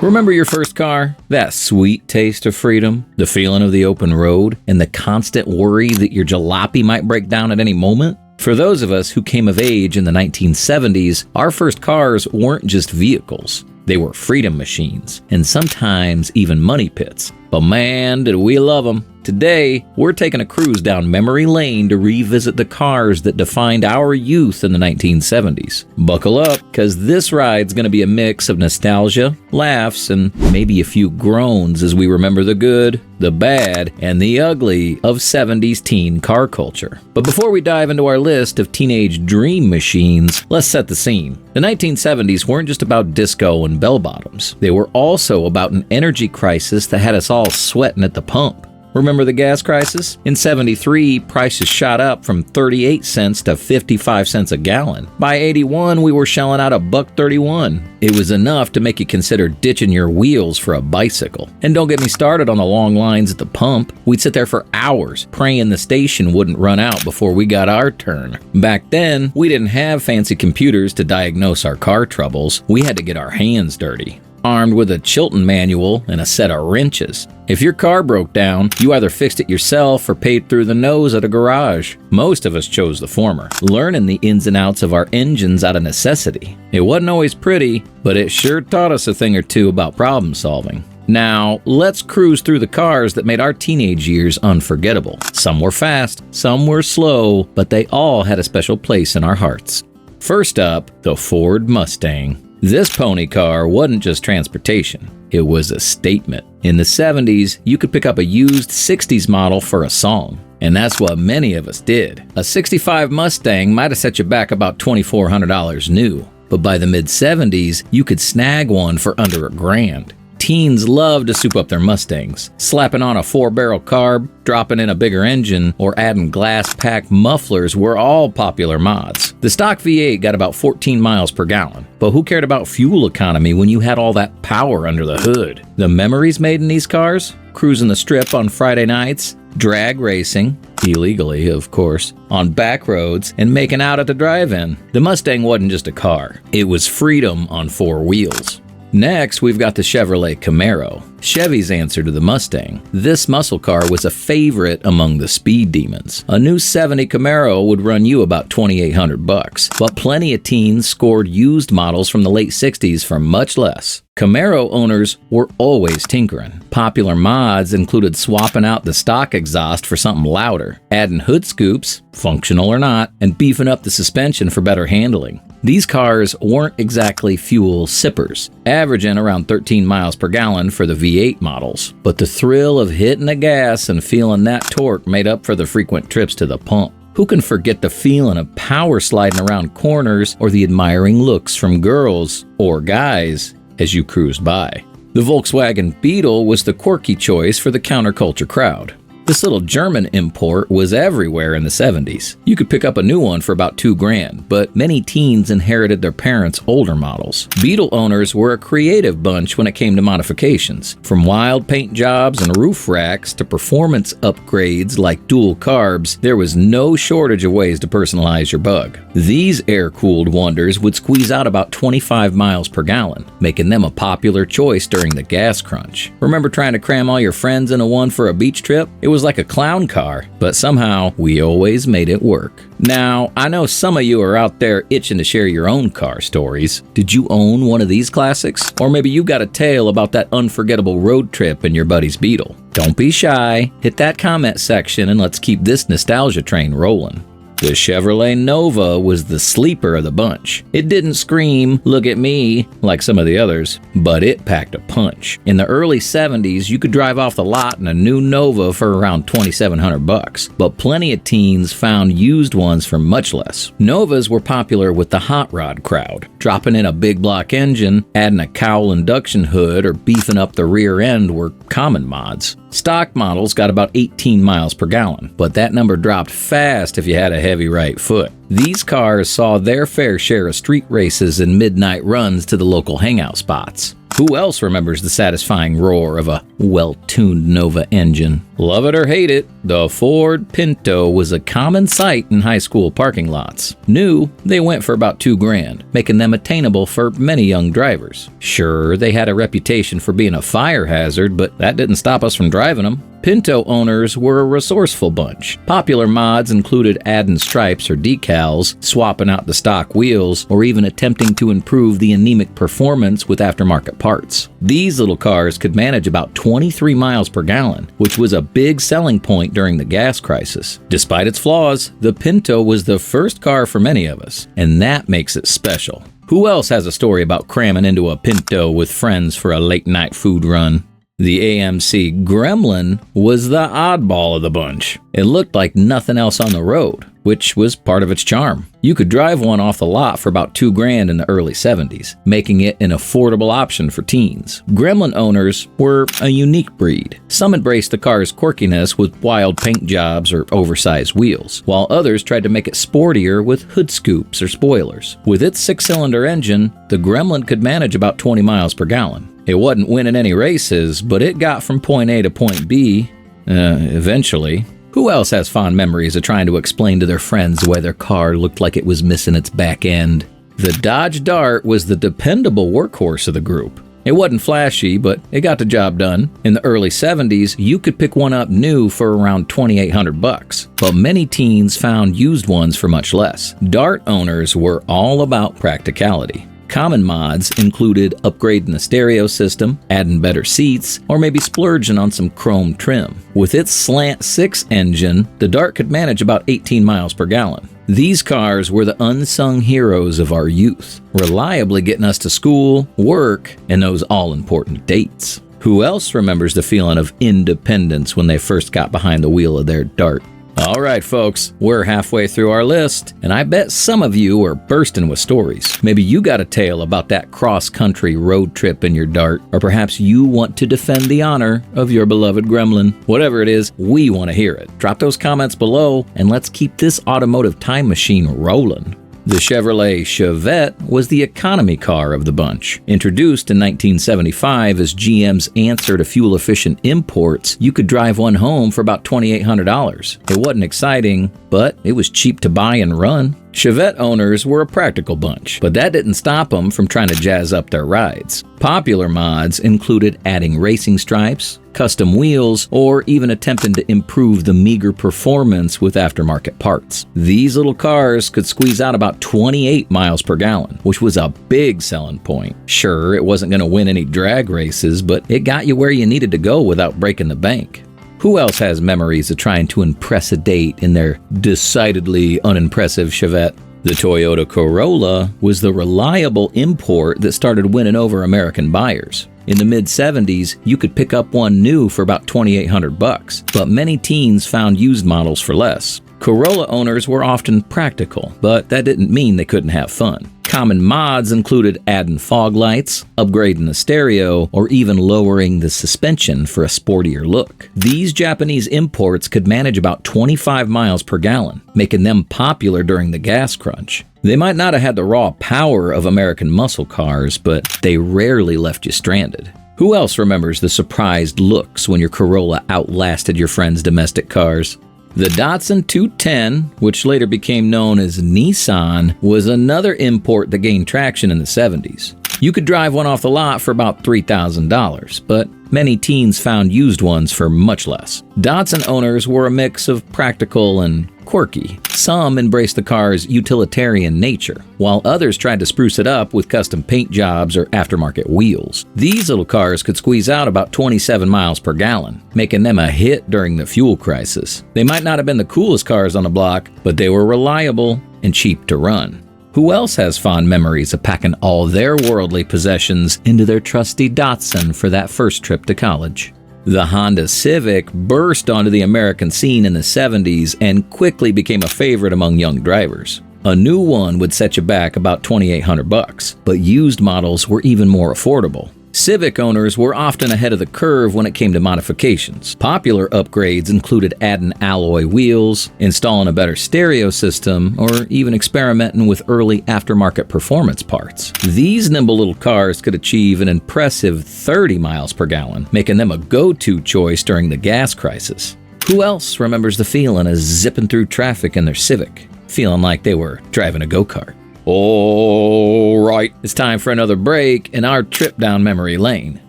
Remember your first car? That sweet taste of freedom, the feeling of the open road, and the constant worry that your jalopy might break down at any moment? For those of us who came of age in the 1970s, our first cars weren't just vehicles. They were freedom machines, and sometimes even money pits. But man, did we love them. Today, we're taking a cruise down memory lane to revisit the cars that defined our youth in the 1970s. Buckle up, because this ride's going to be a mix of nostalgia, laughs, and maybe a few groans as we remember the good, the bad, and the ugly of 70s teen car culture. But before we dive into our list of teenage dream machines, let's set the scene. The 1970s weren't just about disco and bell-bottoms. They were also about an energy crisis that had us all sweating at the pump. Remember the gas crisis? In '73, prices shot up from 38 cents to 55 cents a gallon. By '81, we were shelling out $1.31. It was enough to make you consider ditching your wheels for a bicycle. And don't get me started on the long lines at the pump. We'd sit there for hours, praying the station wouldn't run out before we got our turn. Back then, we didn't have fancy computers to diagnose our car troubles. We had to get our hands dirty, armed with a Chilton manual and a set of wrenches. If your car broke down, you either fixed it yourself or paid through the nose at a garage. Most of us chose the former, learning the ins and outs of our engines out of necessity. It wasn't always pretty, but it sure taught us a thing or two about problem solving. Now, let's cruise through the cars that made our teenage years unforgettable. Some were fast, some were slow, but they all had a special place in our hearts. First up, the Ford Mustang. This pony car wasn't just transportation, it was a statement. In the 70s, you could pick up a used 60s model for a song. And that's what many of us did. A 65 Mustang might have set you back about $2,400 new. But by the mid-70s, you could snag one for under $1,000. Teens loved to soup up their Mustangs, slapping on a 4-barrel carb, dropping in a bigger engine, or adding glass-pack mufflers were all popular mods. The stock V8 got about 14 miles per gallon, but who cared about fuel economy when you had all that power under the hood? The memories made in these cars? Cruising the strip on Friday nights, drag racing, illegally of course, on back roads, and making out at the drive-in. The Mustang wasn't just a car, it was freedom on 4 wheels. Next, we've got the Chevrolet Camaro, Chevy's answer to the Mustang. This muscle car was a favorite among the speed demons. A new 70 Camaro would run you about $2,800, but plenty of teens scored used models from the late 60s for much less. Camaro owners were always tinkering. Popular mods included swapping out the stock exhaust for something louder, adding hood scoops, functional or not, and beefing up the suspension for better handling. These cars weren't exactly fuel sippers, averaging around 13 miles per gallon for the V8 models. But the thrill of hitting the gas and feeling that torque made up for the frequent trips to the pump. Who can forget the feeling of power sliding around corners or the admiring looks from girls or guys as you cruised by? The Volkswagen Beetle was the quirky choice for the counterculture crowd. This little German import was everywhere in the 70s. You could pick up a new one for about $2,000, but many teens inherited their parents' older models. Beetle owners were a creative bunch when it came to modifications. From wild paint jobs and roof racks to performance upgrades like dual carbs, there was no shortage of ways to personalize your bug. These air-cooled wonders would squeeze out about 25 miles per gallon, making them a popular choice during the gas crunch. Remember trying to cram all your friends into one for a beach trip? It was like a clown car, but somehow we always made it work. Now, I know some of you are out there itching to share your own car stories. Did you own one of these classics? Or maybe you got a tale about that unforgettable road trip in your buddy's Beetle. Don't be shy, hit that comment section and let's keep this nostalgia train rolling. The Chevrolet Nova was the sleeper of the bunch. It didn't scream, "Look at me," like some of the others, but it packed a punch. In the early 70s, you could drive off the lot in a new Nova for around $2,700, but plenty of teens found used ones for much less. Novas were popular with the hot rod crowd, dropping in a big block engine, adding a cowl induction hood, or beefing up the rear end were common mods. Stock models got about 18 miles per gallon, but that number dropped fast if you had a heavy right foot. These cars saw their fair share of street races and midnight runs to the local hangout spots. Who else remembers the satisfying roar of a well-tuned Nova engine? Love it or hate it, the Ford Pinto was a common sight in high school parking lots. New, they went for about $2,000, making them attainable for many young drivers. Sure, they had a reputation for being a fire hazard, but that didn't stop us from driving them. Pinto owners were a resourceful bunch. Popular mods included adding stripes or decals, swapping out the stock wheels, or even attempting to improve the anemic performance with aftermarket parts. These little cars could manage about 23 miles per gallon, which was a big selling point during the gas crisis. Despite its flaws, the Pinto was the first car for many of us, and that makes it special. Who else has a story about cramming into a Pinto with friends for a late-night food run? The AMC Gremlin was the oddball of the bunch. It looked like nothing else on the road, which was part of its charm. You could drive one off the lot for about $2,000 in the early 70s, making it an affordable option for teens. Gremlin owners were a unique breed. Some embraced the car's quirkiness with wild paint jobs or oversized wheels, while others tried to make it sportier with hood scoops or spoilers. With its 6-cylinder engine, the Gremlin could manage about 20 miles per gallon. It wasn't winning any races, but it got from point A to point B, eventually. Who else has fond memories of trying to explain to their friends why their car looked like it was missing its back end? The Dodge Dart was the dependable workhorse of the group. It wasn't flashy, but it got the job done. In the early 70s, you could pick one up new for around $2,800, but many teens found used ones for much less. Dart owners were all about practicality. Common mods included upgrading the stereo system, adding better seats, or maybe splurging on some chrome trim. With its slant 6 engine, the Dart could manage about 18 miles per gallon. These cars were the unsung heroes of our youth, reliably getting us to school, work, and those all-important dates. Who else remembers the feeling of independence when they first got behind the wheel of their Dart? All right, folks, we're halfway through our list, and I bet some of you are bursting with stories. Maybe you got a tale about that cross-country road trip in your Dart, or perhaps you want to defend the honor of your beloved Gremlin. Whatever it is, we want to hear it. Drop those comments below, and let's keep this automotive time machine rolling. The Chevrolet Chevette was the economy car of the bunch. Introduced in 1975 as GM's answer to fuel-efficient imports, you could drive one home for about $2,800. It wasn't exciting, but it was cheap to buy and run. Chevette owners were a practical bunch, but that didn't stop them from trying to jazz up their rides. Popular mods included adding racing stripes, custom wheels, or even attempting to improve the meager performance with aftermarket parts. These little cars could squeeze out about 28 miles per gallon, which was a big selling point. Sure, it wasn't going to win any drag races, but it got you where you needed to go without breaking the bank. Who else has memories of trying to impress a date in their decidedly unimpressive Chevette? The Toyota Corolla was the reliable import that started winning over American buyers. In the mid-70s, you could pick up one new for about $2,800, but many teens found used models for less. Corolla owners were often practical, but that didn't mean they couldn't have fun. Common mods included adding fog lights, upgrading the stereo, or even lowering the suspension for a sportier look. These Japanese imports could manage about 25 miles per gallon, making them popular during the gas crunch. They might not have had the raw power of American muscle cars, but they rarely left you stranded. Who else remembers the surprised looks when your Corolla outlasted your friend's domestic cars? The Datsun 210, which later became known as Nissan, was another import that gained traction in the 70s. You could drive one off the lot for about $3,000, but many teens found used ones for much less. Datsun owners were a mix of practical and quirky. Some embraced the car's utilitarian nature, while others tried to spruce it up with custom paint jobs or aftermarket wheels. These little cars could squeeze out about 27 miles per gallon, making them a hit during the fuel crisis. They might not have been the coolest cars on the block, but they were reliable and cheap to run. Who else has fond memories of packing all their worldly possessions into their trusty Datsun for that first trip to college? The Honda Civic burst onto the American scene in the 70s and quickly became a favorite among young drivers. A new one would set you back about $2,800, but used models were even more affordable. Civic owners were often ahead of the curve when it came to modifications. Popular upgrades included adding alloy wheels, installing a better stereo system, or even experimenting with early aftermarket performance parts. These nimble little cars could achieve an impressive 30 miles per gallon, making them a go-to choice during the gas crisis. Who else remembers the feeling of zipping through traffic in their Civic, feeling like they were driving a go-kart? All right, it's time for another break in our trip down memory lane.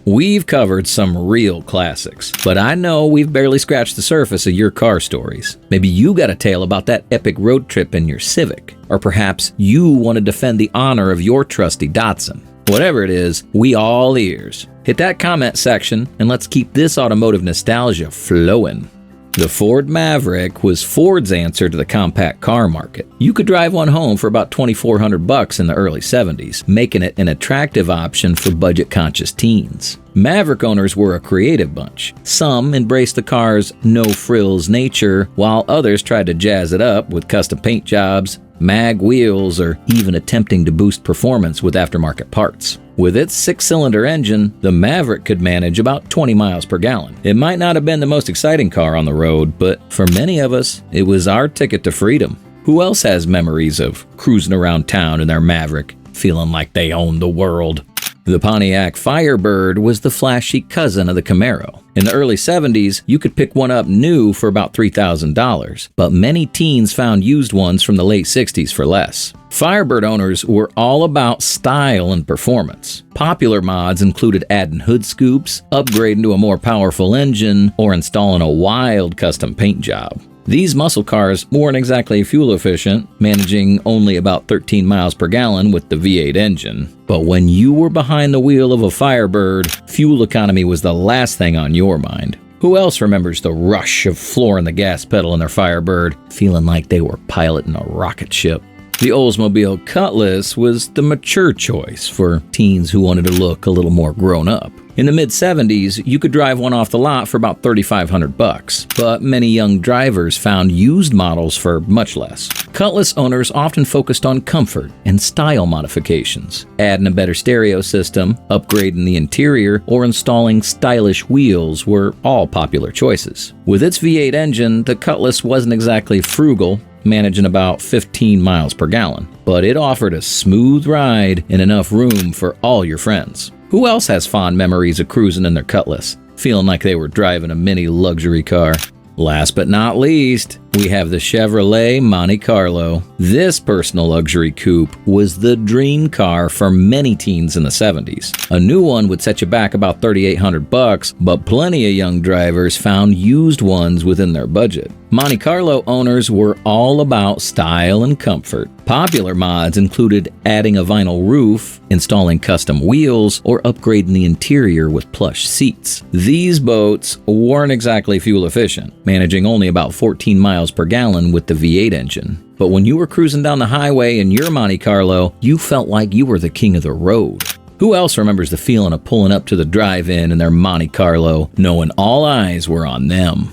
We've covered some real classics, but I know we've barely scratched the surface of your car stories. Maybe you got a tale about that epic road trip in your Civic, or perhaps you want to defend the honor of your trusty Datsun. Whatever it is, we all ears. Hit that comment section and let's keep this automotive nostalgia flowing. The Ford Maverick was Ford's answer to the compact car market. You could drive one home for about $2,400 in the early 70s, making it an attractive option for budget-conscious teens. Maverick owners were a creative bunch. Some embraced the car's no-frills nature, while others tried to jazz it up with custom paint jobs, mag wheels, or even attempting to boost performance with aftermarket parts. With its 6-cylinder engine, the Maverick could manage about 20 miles per gallon. It might not have been the most exciting car on the road, but for many of us, it was our ticket to freedom. Who else has memories of cruising around town in their Maverick, feeling like they owned the world? The Pontiac Firebird was the flashy cousin of the Camaro. In the early 70s, you could pick one up new for about $3,000, but many teens found used ones from the late 60s for less. Firebird owners were all about style and performance. Popular mods included adding hood scoops, upgrading to a more powerful engine, or installing a wild custom paint job. These muscle cars weren't exactly fuel efficient, managing only about 13 miles per gallon with the V8 engine. But when you were behind the wheel of a Firebird, fuel economy was the last thing on your mind. Who else remembers the rush of flooring the gas pedal in their Firebird, feeling like they were piloting a rocket ship? The Oldsmobile Cutless was the mature choice for teens who wanted to look a little more grown up. In the mid-70s, you could drive one off the lot for about $3,500, but many young drivers found used models for much less. Cutless owners often focused on comfort and style modifications, adding a better stereo system, upgrading the interior, or installing stylish wheels were all popular choices. With its V8 engine, the Cutless wasn't exactly frugal, managing about 15 miles per gallon, but it offered a smooth ride and enough room for all your friends. Who else has fond memories of cruising in their Cutless, feeling like they were driving a mini luxury car? Last but not least, we have the Chevrolet Monte Carlo. This personal luxury coupe was the dream car for many teens in the 70s. A new one would set you back about $3,800, but plenty of young drivers found used ones within their budget. Monte Carlo owners were all about style and comfort. Popular mods included adding a vinyl roof, installing custom wheels, or upgrading the interior with plush seats. These boats weren't exactly fuel efficient, managing only about 14 miles per gallon with the V8 engine. But when you were cruising down the highway in your Monte Carlo, you felt like you were the king of the road. Who else remembers the feeling of pulling up to the drive-in in their Monte Carlo, knowing all eyes were on them?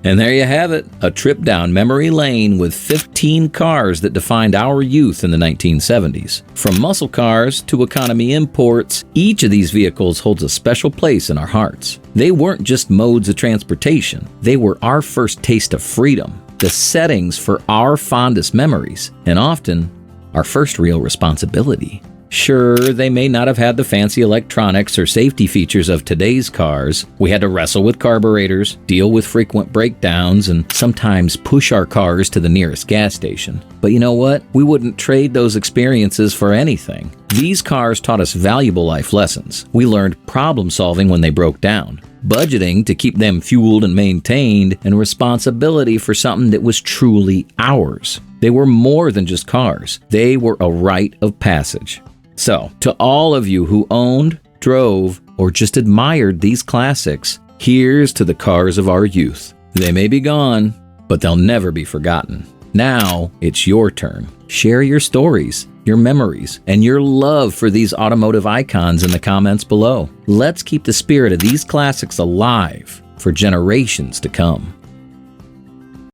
And there you have it, a trip down memory lane with 15 cars that defined our youth in the 1970s. From muscle cars to economy imports, each of these vehicles holds a special place in our hearts. They weren't just modes of transportation, they were our first taste of freedom, the settings for our fondest memories, and often our first real responsibility. Sure, they may not have had the fancy electronics or safety features of today's cars. We had to wrestle with carburetors, deal with frequent breakdowns, and sometimes push our cars to the nearest gas station. But you know what? We wouldn't trade those experiences for anything. These cars taught us valuable life lessons. We learned problem solving when they broke down, budgeting to keep them fueled and maintained, and responsibility for something that was truly ours. They were more than just cars. They were a rite of passage. So, to all of you who owned, drove, or just admired these classics, here's to the cars of our youth. They may be gone, but they'll never be forgotten. Now, it's your turn. Share your stories, your memories, and your love for these automotive icons in the comments below. Let's keep the spirit of these classics alive for generations to come.